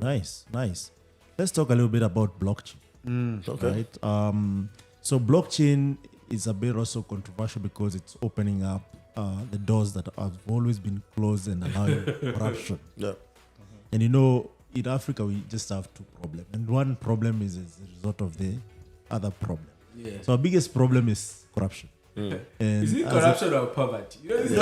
Nice. Let's talk a little bit about blockchain. Okay. Right. So blockchain is a bit also controversial because it's opening up the doors that have always been closed and allowing corruption. Yeah. And in Africa we just have two problems, and one problem is as a result of the other problem. Yeah. So our biggest problem is corruption. And Is it as corruption or poverty? This is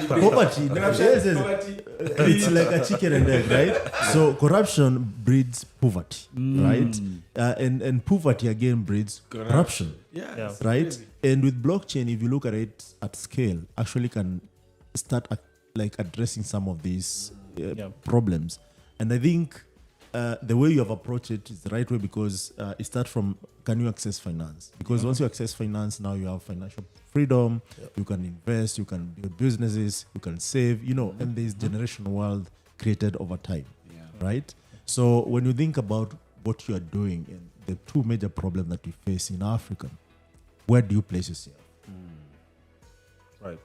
poverty. Corruption, Yes. poverty. It's like a chicken and egg, right? So corruption breeds poverty, right? And poverty again breeds corruption, Yeah. right? Crazy. And with blockchain, if you look at it at scale, actually can start addressing some of these problems. And I think the way you have approached it is the right way, because it starts from, can you access finance? Because once you access finance, now you have financial freedom. You can invest, you can build businesses, you can save, and there's generational wealth created over time, right? So when you think about what you are doing and the two major problems that we face in Africa, where do you place yourself? Right.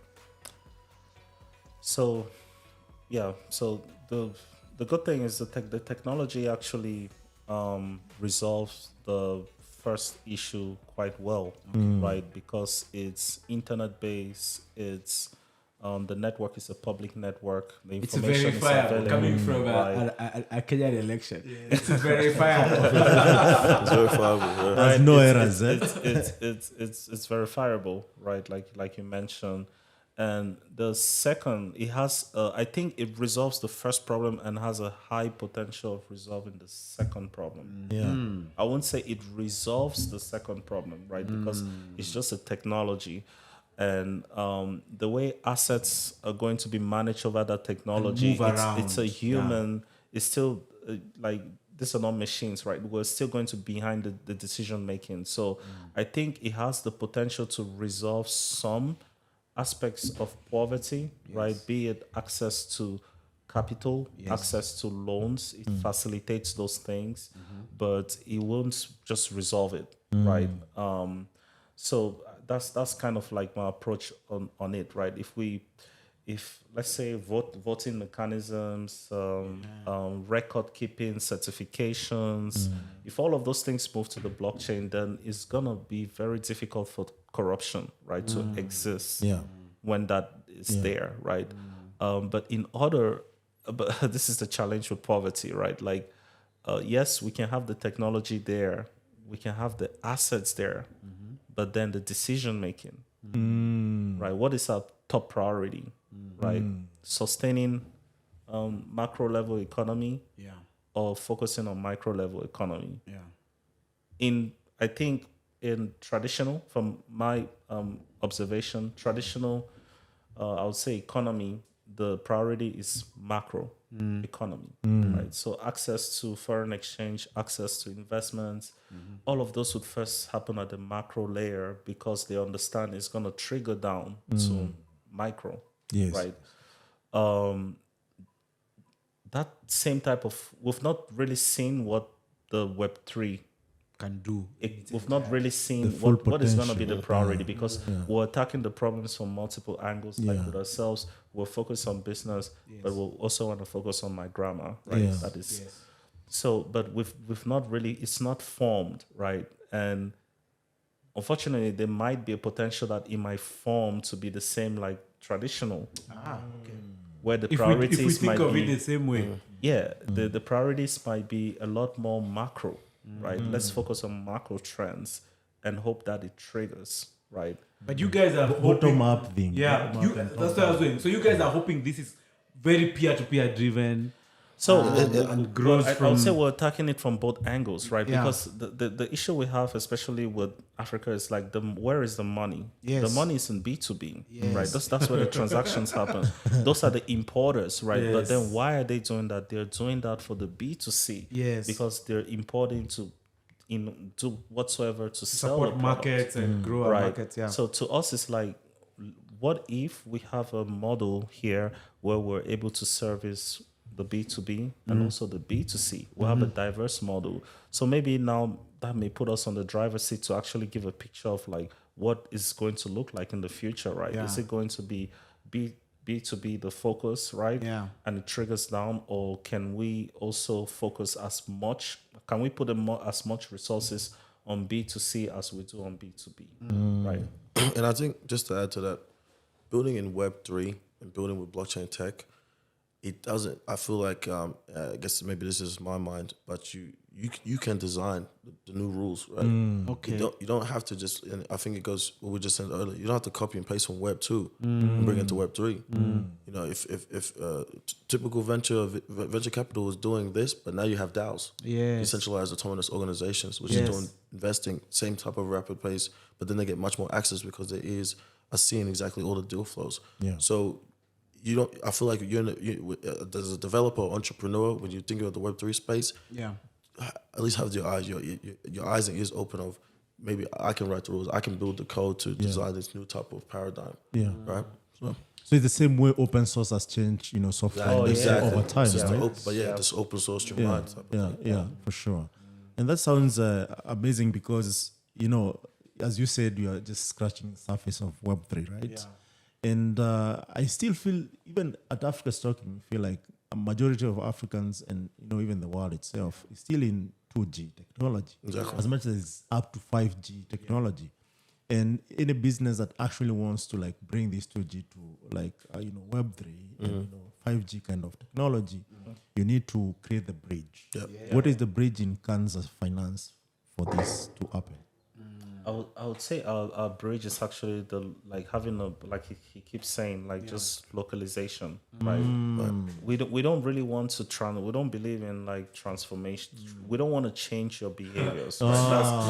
So, so the good thing is the technology actually resolves the first issue quite well, right? Because it's internet-based, it's the network is a public network. The It's information verifiable. is available. Coming from a Kenyan election, it's verifiable. It's verifiable. Yeah. There's no errors, It's verifiable, right? Like you mentioned. And the second, it has, I think it resolves the first problem and has a high potential of resolving the second problem. I won't say it resolves the second problem, right? Because it's just a technology. And the way assets are going to be managed over that technology, it's a human, it's still these are not machines, right? We're still going to be behind the decision making. So I think it has the potential to resolve some aspects of poverty, right? Be it access to capital, access to loans. It facilitates those things, but it won't just resolve it, right? So that's kind of like my approach on it, right? If let's say voting mechanisms, record keeping, certifications, if all of those things move to the blockchain, then it's gonna be very difficult for corruption, right, to exist when that is there, right? But this is the challenge with poverty, right? Like, yes, we can have the technology there, we can have the assets there, but then the decision making, right? What is our top priority, right? Sustaining macro level economy, or focusing on micro level economy. I think in traditional, from my observation, traditional, I would say economy, the priority is macro economy, right? So access to foreign exchange, access to investments, all of those would first happen at the macro layer because they understand it's going to trigger down to micro, right? That same type of, we've not really seen what the Web3 Can do. we've not really seen full what is going to be potential. the priority, because we're attacking the problems from multiple angles. Like with ourselves, we're focused on business, but we'll also want to focus on my grammar, right? That is so, but we've not really, it's not formed, right? And unfortunately, there might be a potential that it might form to be the same like traditional, where the priorities if we think might of be it the same way. the priorities might be a lot more macro, right? Let's focus on macro trends and hope that it triggers, right? But you guys are Bottom hoping, up thing. yeah, that's what I was doing. So you guys are hoping this is very peer-to-peer driven. So and grows I from. would say we're attacking it from both angles, right? Yeah. Because the issue we have, especially with Africa, is like where is the money? Yes. The money is in B2B, right? That's where the transactions happen. Those are the importers, right? But then Yes. why are they doing that? They're doing that for the B2C, Yes. because they're importing to do whatsoever to sell support the product. markets and grow our markets. Yeah. So to us, it's like, what if we have a model here where we're able to service the B2B and also the B2C? We'll have a diverse model. So maybe now that may put us on the driver's seat to actually give a picture of like what is going to look like in the future, right? Yeah. Is it going to be B2B the focus, right? Yeah. And it triggers down, or can we also focus as much? Can we put as much resources on B2C as we do on B2B, right? And I think just to add to that, building in Web3 and building with blockchain tech, it doesn't. I feel like I guess maybe this is my mind, but you can design the new rules, right? Okay. You don't have to just. And I think it goes what we just said earlier. You don't have to copy and paste from Web 2 and bring it to Web 3. You know, if typical venture capital is doing this, but now you have DAOs, Yes. decentralized autonomous organizations, which Yes. is doing investing same type of rapid pace, but then they get much more access because there is seeing exactly all the deal flows. Yeah. So you don't. I feel like as a developer or entrepreneur, when you think about the Web3 space, Yeah. at least have your eyes and ears open of maybe I can write the rules, I can build the code to design this new type of paradigm. Yeah. Right. So it's the same way open source has changed, software Exactly. over time, It's just right? this open source streamlined type of thing. Yeah, for sure. And that sounds amazing because, as you said, you are just scratching the surface of Web3, right? Yeah. And I still feel, even at Africa's Talking, I feel like a majority of Africans and, even the world itself is still in 2G technology. Exactly. As much as it's up to 5G technology. And any business that actually wants to bring this 2G to Web3 and 5G kind of technology, you need to create the bridge. Yep. What is the bridge in Canza's finance for this to happen? I would say our bridge is actually having he keeps saying just localization, right? We don't really want to we don't believe in transformation. We don't want to change your behaviors. Right?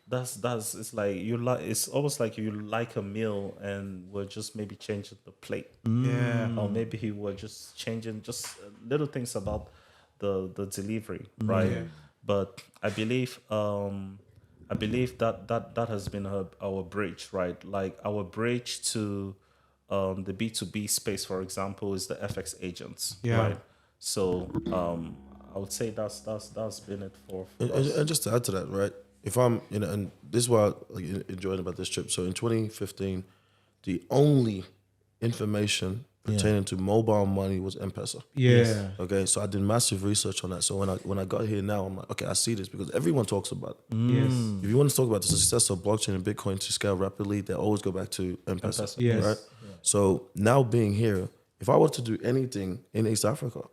That's it's like it's almost like you like a meal and we're just maybe changing the plate. Yeah. Or maybe we're just changing just little things about the delivery, right? Yeah. But I believe that has been our bridge, right? Like our bridge to the B2B space, for example, is the FX agents, right? So I would say that's been it for us. And just to add to that, right? If I'm, and this is what I enjoyed about this trip. So in 2015, the only information pertaining to mobile money was M-Pesa. Yeah. Okay, so I did massive research on that. So when I got here now, I'm like, okay, I see this because everyone talks about it. Yes. If you want to talk about the success of blockchain and Bitcoin to scale rapidly, they always go back to M-Pesa. Yes. Right? Yeah. So now being here, if I were to do anything in East Africa,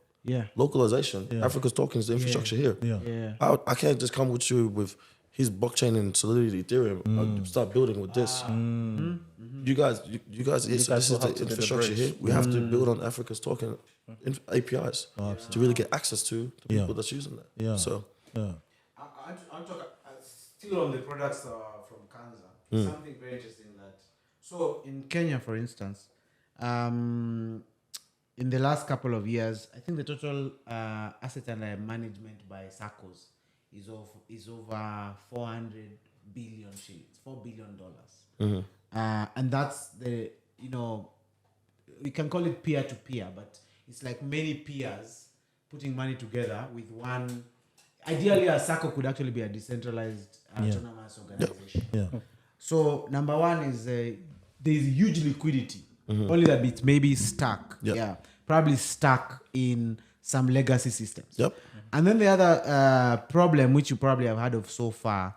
localization, Africa's talking is the infrastructure here. Yeah. I can't just come with you with his blockchain and Solidity Ethereum. I'll start building with this. You guys, this is the infrastructure here. We have to build on Africa's talking APIs to really get access to the people that's using that. Yeah. So I'll talk still on the products from Canza. Something very interesting so in Kenya, for instance, in the last couple of years, I think the total asset under management by SACCOs is over 400 billion shillings, $4 billion. And that's we can call it peer-to-peer, but it's like many peers putting money together with one. Ideally, a SACCO could actually be a decentralized autonomous organization. Yeah. So number one is there's huge liquidity, only that it's maybe stuck. Probably stuck in some legacy systems. Yep. And then the other problem, which you probably have heard of so far,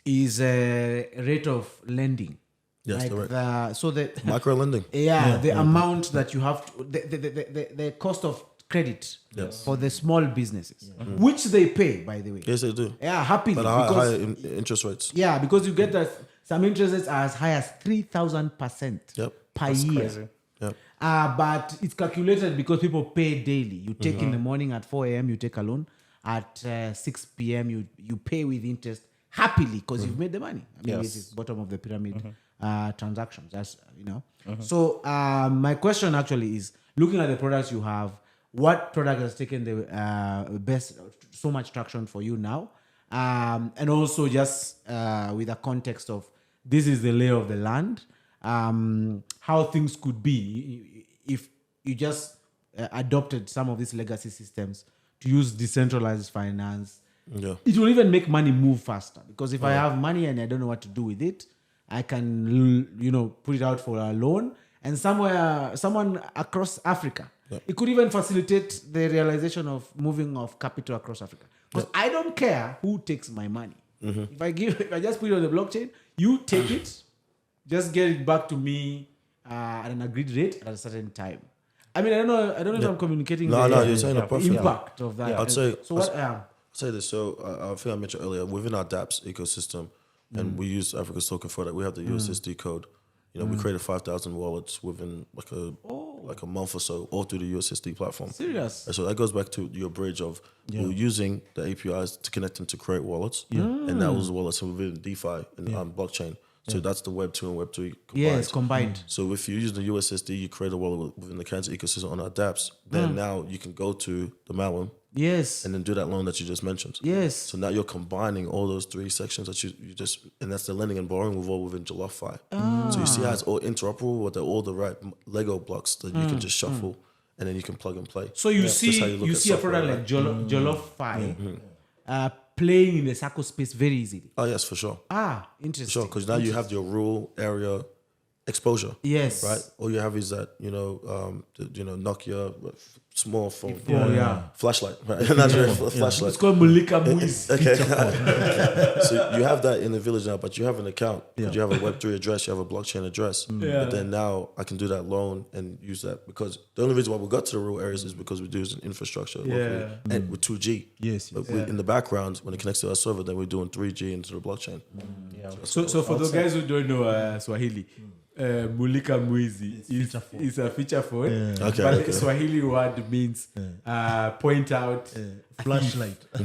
is rate of lending. Yes, correct. The micro lending. The amount that you have to, the cost of credit for the small businesses, which they pay, by the way. Yes, they do. Yeah, happily. But higher interest rates. Yeah, because you get some interest rates are as high as 3,000% per year. Crazy. Yep. But it's calculated because people pay daily. You take in the morning at 4 a.m., you take a loan. At 6 p.m., you pay with interest happily because you've made the money. I mean, this is bottom of the pyramid transactions. That's, So my question actually is, looking at the products you have, what product has taken the best, so much traction for you now? And also just with a context of this is the lay of the land, how things could be if you just adopted some of these legacy systems to use decentralized finance. It will even make money move faster, because if I have money and I don't know what to do with it, I can put it out for a loan and someone across Africa. It could even facilitate the realization of moving of capital across Africa. Because I don't care who takes my money. If I just put it on the blockchain, you take it, just get it back to me at an agreed rate at a certain time. I mean, I don't know if I'm communicating you're saying the perfect impact of that. I'd say So what? I'll say this. So I think I mentioned earlier, within our dApps ecosystem, and we use Africa's token for that. We have the USSD code. We created 5,000 wallets within like a month or so, all through the USSD platform. Serious? And so that goes back to your bridge of we're using the APIs to connect them to create wallets, and that was wallets within DeFi and blockchain. So that's the Web2 and Web3 combined. Yes, combined. So if you use the USSD, you create a wallet within the Canza ecosystem on our dApps. Then now you can go to the malware. Yes. And then do that loan that you just mentioned. Yes. So now you're combining all those three sections that you just, and that's the lending and borrowing with all within Jollof. So you see how it's all interoperable with all the right Lego blocks that you can just shuffle and then you can plug and play. So you see a product like Jollof playing in the Sacco space very easily. Oh yes, for sure. Interesting. Sure, because now you have your rural area exposure. Yes. Right. All you have is that Nokia small phone. Flashlight. Right. Flashlight. It's called Mulika Muiz. Okay. So you have that in the village now, but you have an account. You have a Web3 address. You have a blockchain address. But then now I can do that loan and use that because the only reason why we got to the rural areas is because we do use infrastructure locally and with 2G. Yes. But in the background, when it connects to our server, then we're doing 3G into the blockchain. So for those guys who don't know Swahili, Mulika Mwizi is a feature phone. But Swahili word means point out. Flashlight. So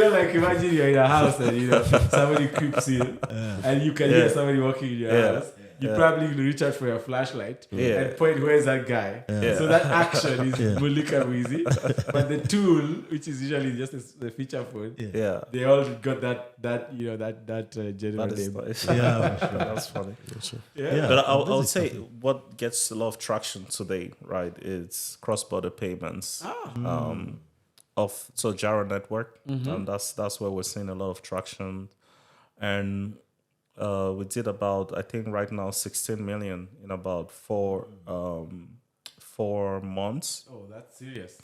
like imagine you're in a house and somebody creeps in and you can hear somebody walking in your house. You probably reach out for your flashlight and point where's that guy. So that action is Mulika Mwizi. But the tool, which is usually just a feature phone, they all got that general name. That's funny. But I would say what gets a lot of traction today, right, is cross-border payments of Jara network, and that's where we're seeing a lot of traction. And we did about, I think right now, 16 million in about 4 months. Oh, that's serious.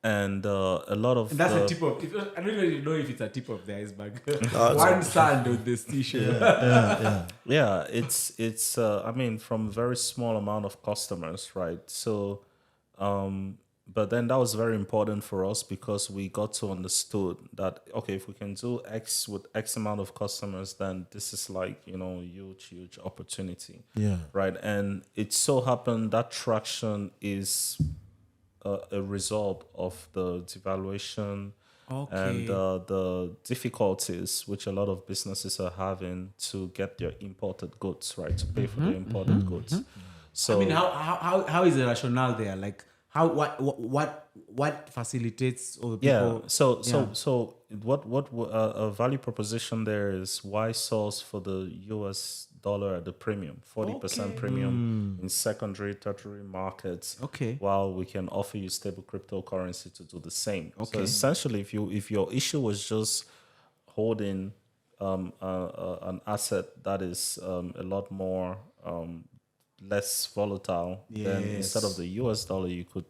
And a lot of... And that's a tip of... I don't even know if it's a tip of the iceberg. One sand on this t-shirt. Yeah, it's I mean, from a very small amount of customers, right? So... but then that was very important for us because we got to understood that, okay, if we can do X with X amount of customers, then this is like, huge opportunity. Yeah. Right. And it so happened that traction is a result of the devaluation and the difficulties which a lot of businesses are having to get their imported goods, right, to pay for their imported goods. So I mean, how is the rationale there? Like, what facilitates all the people? So what a value proposition there is why source for the US dollar at the premium, 40% premium in secondary, tertiary markets. Okay. While we can offer you stable cryptocurrency to do the same. Okay. So essentially, if your issue was just holding an asset that is a lot more less volatile, then instead of the US dollar, you could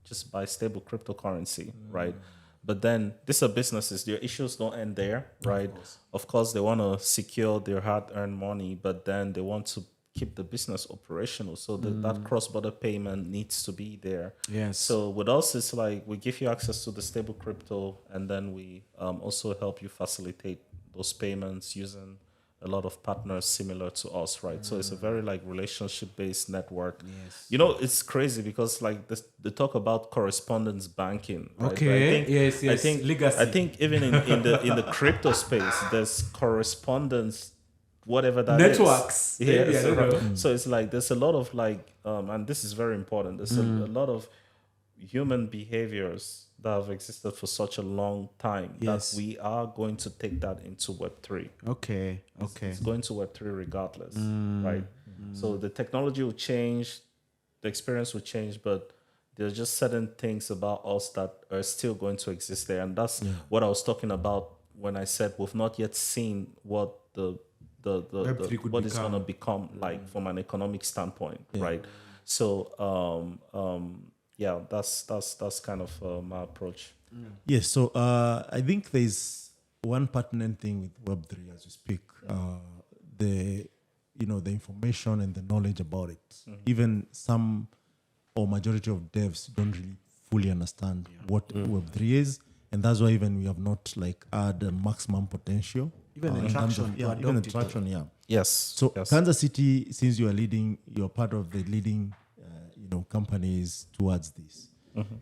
just buy stable cryptocurrency, right? But then these are businesses, their issues don't end there, right? Of course, they want to secure their hard-earned money, but then they want to keep the business operational. So that cross-border payment needs to be there. Yes. So with us, it's like we give you access to the stable crypto, and then we also help you facilitate those payments using a lot of partners similar to us, right? So it's a very like relationship-based network. Yes. It's crazy because like they talk about correspondence banking, right? Okay. I think legacy. I think even in the crypto space, there's correspondence, whatever that networks. is. Maybe, I don't know. So it's like there's a lot of like, and this is very important. There's a lot of human behaviors that have existed for such a long time that we are going to take that into Web3. Okay. It's going to Web3 regardless, right? So the technology will change, the experience will change, but there's just certain things about us that are still going to exist there. And that's what I was talking about when I said we've not yet seen what the Web3 could what it's going to become. become like from an economic standpoint, right? So that's kind of my approach. Yes, so I think there's one pertinent thing with Web3 as we speak. The information and the knowledge about it. Even some or majority of devs don't really fully understand what Web3 is, and that's why even we have not like had a maximum potential. Even the in terms traction of, to even the adopt it. traction, Yes. So yes. Kansas City, since you're part of the leading, companies towards this.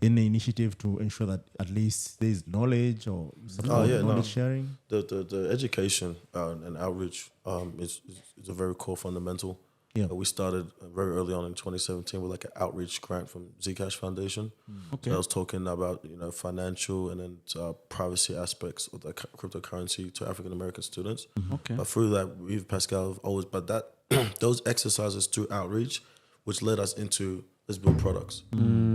Any initiative to ensure that at least there is knowledge or knowledge sharing? The education and outreach is a very core fundamental. Yeah. We started very early on in 2017 with like an outreach grant from Zcash Foundation. Okay. So I was talking about financial and then privacy aspects of the cryptocurrency to African American students. Okay. But through that, we've Pascal have always, but that those exercises through outreach, which led us into let's build products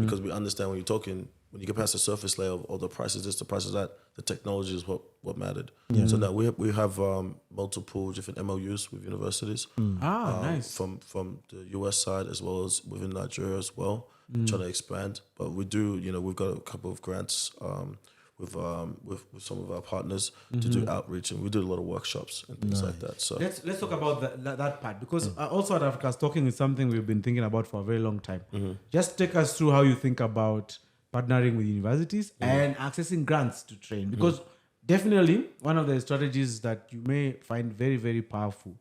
because we understand when you get past the surface layer of the price is this, the price is that, the technology is what mattered. So now we have multiple different MOUs with universities. Nice. From the US side as well as within Nigeria as well, trying to expand. But we do, we've got a couple of grants with some of our partners to do outreach, and we do a lot of workshops and things like that. So Let's talk about that part, because also at Africa's Talking is something we've been thinking about for a very long time. Just take us through how you think about partnering with universities and accessing grants to train, because definitely one of the strategies that you may find very, very powerful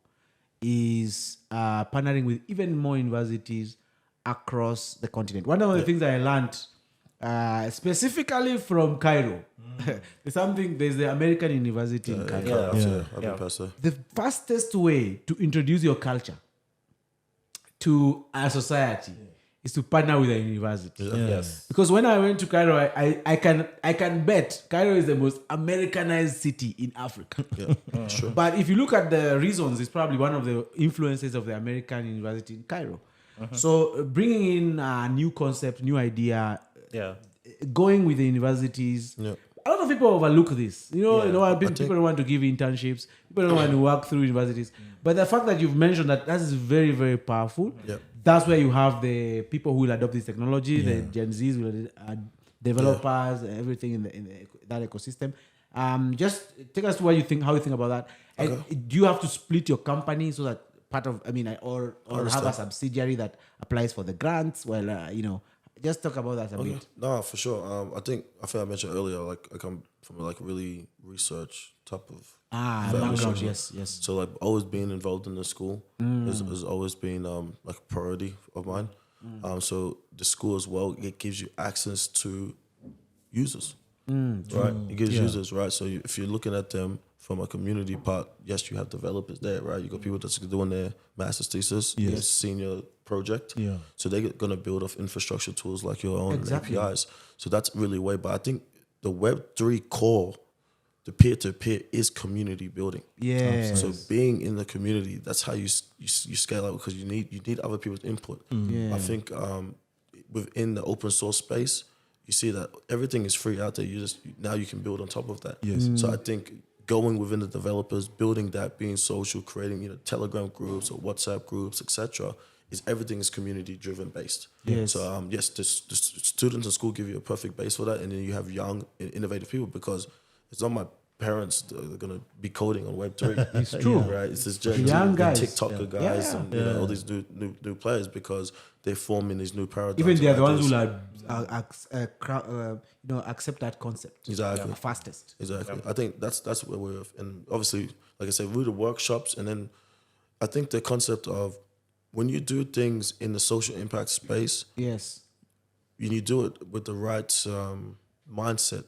is partnering with even more universities across the continent. One of the things I learned specifically from Cairo, there's the American University in Cairo. I've been past there. The fastest way to introduce your culture to a society is to partner with a university. Yes. Because when I went to Cairo, I can bet Cairo is the most Americanized city in Africa. Sure. But if you look at the reasons, it's probably one of the influences of the American university in Cairo. So bringing in a new concept, new idea, going with the universities. A lot of people overlook this. People don't want to give internships. People don't want to work through universities. But the fact that you've mentioned that is very, very powerful. That's where you have the people who will adopt this technology, the Gen Zs, will developers, everything in that ecosystem. Just take us to what you think, how you think about that. And do you have to split your company so that or have a subsidiary that applies for the grants? Well, just talk about that a bit. No, for sure. I think I mentioned earlier, like I come from like really research type of background. Yes. So like always being involved in the school has always been like a priority of mine. So the school as well, it gives you access to users, right? It gives users, right? So if you're looking at them from a community part, yes, you have developers there, right? You got people that's doing their master's thesis, their senior project. So they're going to build off infrastructure tools like your own APIs. So that's really way. But I think the Web3 core, the peer-to-peer, is community building. Yeah. So being in the community, that's how you scale out, because you need other people's input. I think within the open source space, you see that everything is free out there. Now you can build on top of that. So I think going within the developers, building that, being social, creating Telegram groups or WhatsApp groups, etc., everything is community driven based. So yes, the students in school give you a perfect base for that, and then you have young innovative people, because it's not my parents that are going to be coding on Web3. It's true, right? It's this Gen young guys, TikToker guys, and all these new players, because they're forming these new paradigms. Even they're the ones who accept that concept. Exactly. The fastest. Exactly. I think that's where we're, and obviously, like I said, we do the workshops, and then I think the concept of when you do things in the social impact space, you do it with the right mindset,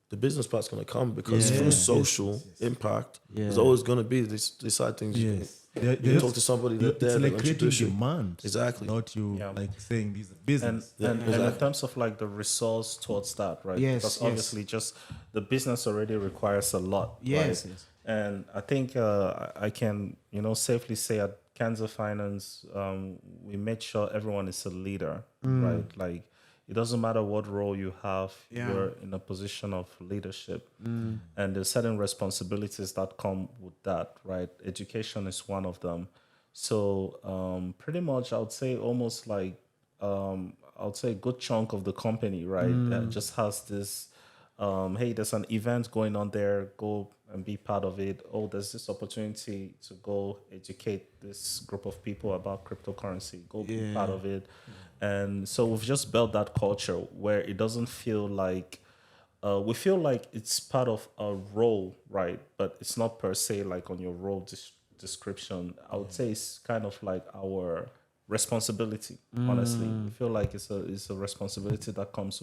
the business part's going to come, because through social impact, there's always going to be these side things. You talk to somebody that it's like creating introduce you. demand, Exactly. not you like saying these are business. And in terms of like the resource towards that, right? Because obviously just the business already requires a lot. Right? And I think I can safely say at Canza Finance, we made sure everyone is a leader, right? Like it doesn't matter what role you have, you're in a position of leadership. And there's certain responsibilities that come with that, right? Education is one of them. So pretty much I would say almost like, I would say a good chunk of the company, right, that just has this, hey, there's an event going on there, go and be part of it. Oh, there's this opportunity to go educate this group of people about cryptocurrency, go be part of it. And so we've just built that culture where it doesn't feel like, we feel like it's part of a role, right? But it's not per se like on your role description. I would say it's kind of like our responsibility. Honestly, we feel like it's a responsibility that comes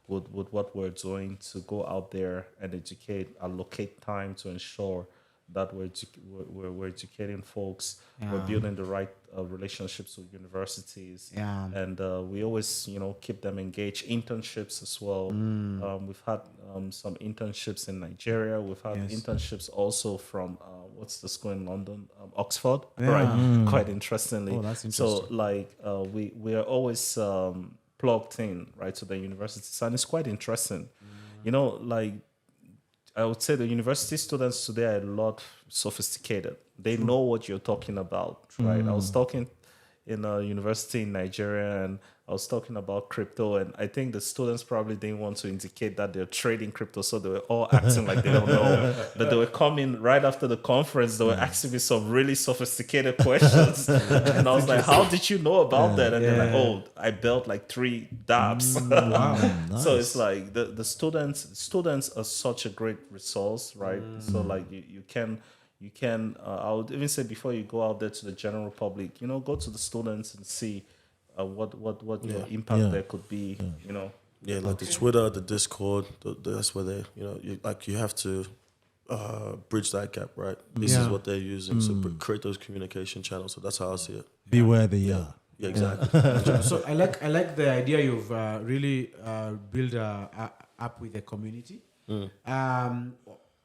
with what we're doing, to go out there and educate, allocate time to ensure that we're educating folks, we're building the right relationships with universities, and we always keep them engaged. Internships as well. We've had some internships in Nigeria. We've had internships also from what's the school in London, Oxford, right? Quite interestingly. Oh, that's interesting. So like we are always plugged in, right, to the universities, and it's quite interesting. Like I would say the university students today are a lot sophisticated. They know what you're talking about, right? I was talking in a university in Nigeria, and I was talking about crypto, and I think the students probably didn't want to indicate that they're trading crypto, so they were all acting like they don't know. But they were coming right after the conference, they were asking me some really sophisticated questions. And I was like, how did you know about that? And they're like, oh, I built like 3 dApps. Wow, nice. So it's like the students are such a great resource, right? So like you can I would even say, before you go out there to the general public, go to the students and see what your impact there could be. Yeah, like the Twitter, the Discord, that's where they, you have to bridge that gap, right? This is what they're using, so create those communication channels. So that's how I see it. Beware the yeah. Yeah, exactly. So I like the idea you've really built up with the community.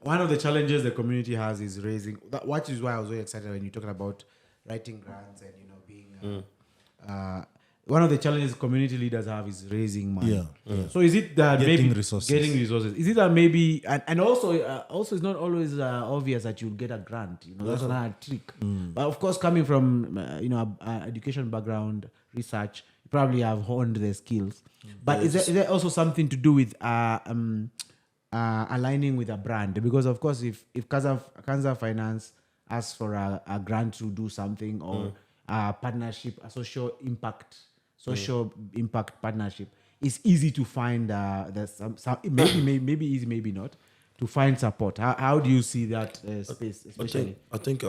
One of the challenges the community has is raising. Which is why I was very excited when you're talking about writing grants and being. One of the challenges community leaders have is raising money. So is it that Getting maybe resources. getting resources? Is it that maybe and also it's not always obvious that you'll get a grant. That's another trick. But of course, coming from education background, research, you probably have honed their skills. But is there also something to do with aligning with a brand? Because of course, if Canza Finance asks for a grant to do something, or a partnership, a social impact partnership, it's easy to find some maybe easy, maybe not, to find support. How do you see that space, especially? I think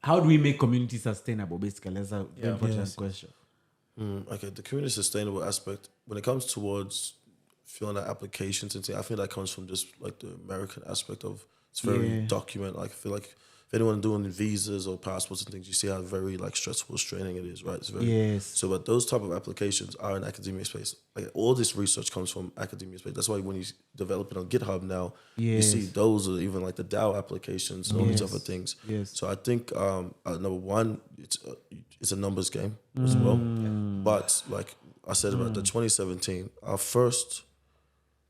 how do we make community sustainable? Basically, that's a very important question. Okay, the community sustainable aspect, when it comes towards filling out applications and things, I think that comes from just like the American aspect of it's very document. Like I feel like if anyone doing visas or passports and things, you see how very like stressful, straining it is, right? It's very so. But those type of applications are in academia space. Like all this research comes from academia space. That's why when you develop it on GitHub now, you see those are even like the DAO applications and all these other things. So I think number one, it's a numbers game as well. But like I said about the 2017, our first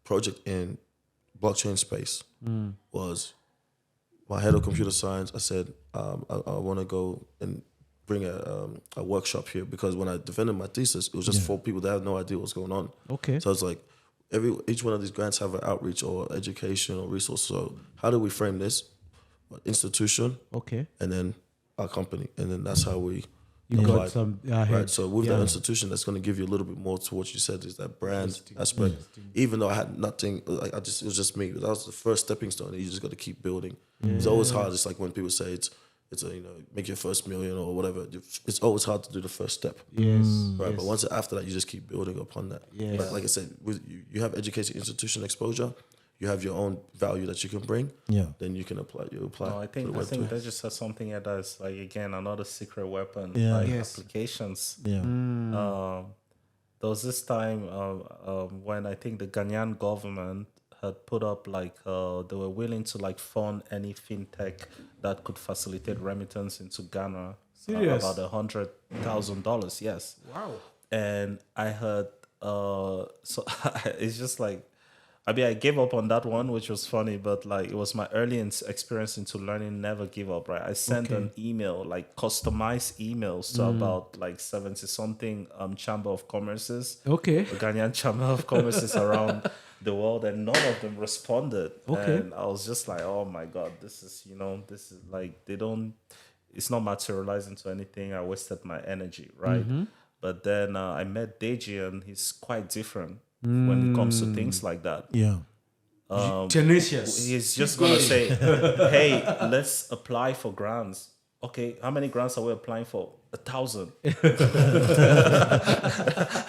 project in blockchain space was my head of computer science. I said, I want to go and bring a workshop here, because when I defended my thesis, it was just for people that had no idea what's going on. Okay. So I was like, each one of these grants have an outreach or education or resource. So how do we frame this? Institution. Okay. And then our company. And then that's how we got some right. So with that institution, that's going to give you a little bit more to what you said, is that brand aspect. Even though I had nothing, like it was just me. That was the first stepping stone. You just got to keep building. It's always hard. It's like when people say it's a make your first million or whatever. It's always hard to do the first step. Right. But once after that, you just keep building upon that. But like I said, you have education institution exposure. You have your own value that you can bring. Then you can apply. No, I think that just says something that is like, again, another secret weapon. Applications. There was this time when I think the Ghanaian government had put up like they were willing to like fund any fintech that could facilitate remittance into Ghana. Serious? About $100,000. Yes. Wow. And I had So it's just like, I mean, I gave up on that one, which was funny, but like it was my early experience into learning never give up, right? I sent an email, like customized emails to about like 70 something chamber of commerces, Ghanaian chamber of commerces around the world, and none of them responded. And I was just like, oh my God, this is like, it's not materialized into anything. I wasted my energy, right? But then I met Deji, and he's quite different when it comes to things like that. Yeah. Tenacious. He's just going to say, hey, let's apply for grants. Okay, how many grants are we applying for? 1,000.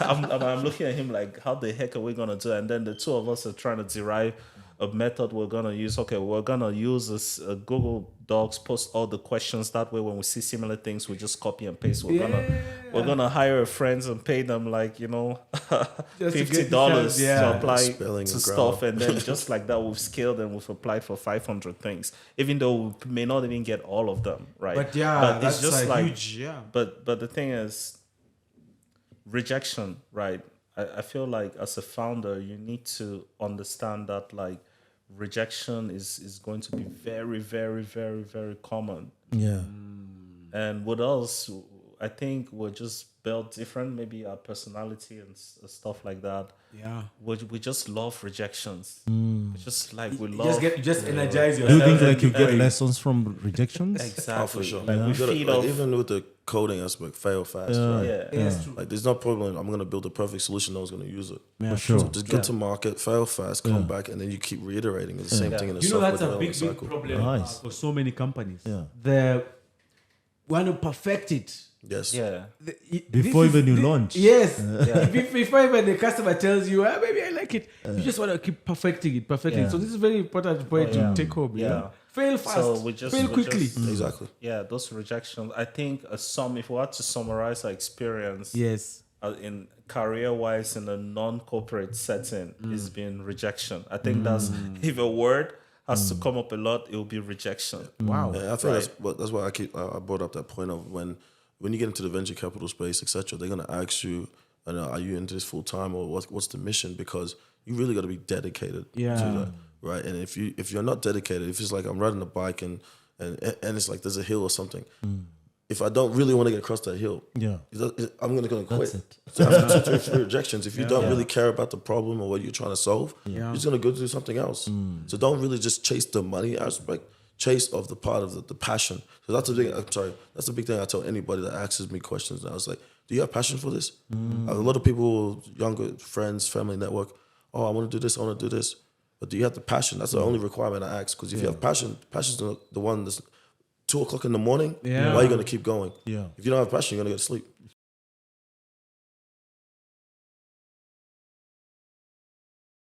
I'm looking at him like, how the heck are we going to do it? And then the two of us are trying to derive a method we're going to use. Okay, we're going to use this Google Docs, post all the questions. That way, when we see similar things, we just copy and paste. We're gonna hire friends and pay them like, $50 to apply to stuff. And then just like that, we've scaled and we've applied for 500 things, even though we may not even get all of them, right? But it's just like huge, But the thing is, rejection, right? I feel like as a founder, you need to understand that like rejection is going to be very, very, very, very common. Yeah. And with us, I think we're just built different, maybe our personality and stuff like that. Yeah. We just love rejections. Just like we love... Just energize Do yourself. you think like you get lessons from rejections? Exactly. Oh, for sure. Like we You gotta, feed like, off... even with the coding aspect, fail fast, right? Yeah. It's true. Like, there's no problem. I'm gonna build a perfect solution. No one's gonna use it. For sure. So just get to market, fail fast, come back, and then you keep reiterating. It's the same thing in the You know, software that's a development big cycle. problem Nice. for so many companies. Yeah. They want to perfect it. Yes. Yeah. Before even you launch. Yes. Before even the customer tells you, maybe I like it, you just want to keep perfecting it. Yeah. So this is very important point to take home. Yeah. Fail fast. So fail quickly. Exactly. Yeah, those rejections. I think if we had to summarize our experience Yes. in career-wise in a non-corporate setting, is being rejection. I think that's, if a word has to come up a lot, it will be rejection. Wow. Yeah, I think that's why I brought up that point of when you get into the venture capital space, etc. They're gonna ask you, are you into this full time, or what's the mission? Because you really got to be dedicated to that, right? And if you're not dedicated, if it's like I'm riding a bike and it's like there's a hill or something, if I don't really want to get across that hill, I'm gonna quit. That's it. So after 2 or 3 rejections, if you don't really care about the problem or what you're trying to solve, you're just gonna go do something else. So don't really just chase the money aspect. Chase of the part of the passion. So that's the big thing I tell anybody that asks me questions. And I was like, do you have passion for this? A lot of people, younger friends, family network, I want to do this, I want to do this. But do you have the passion? That's the only requirement I ask. Because if you have passion's the one that's 2:00 in the morning, why are you going to keep going? Yeah. If you don't have passion, you're going to go to sleep.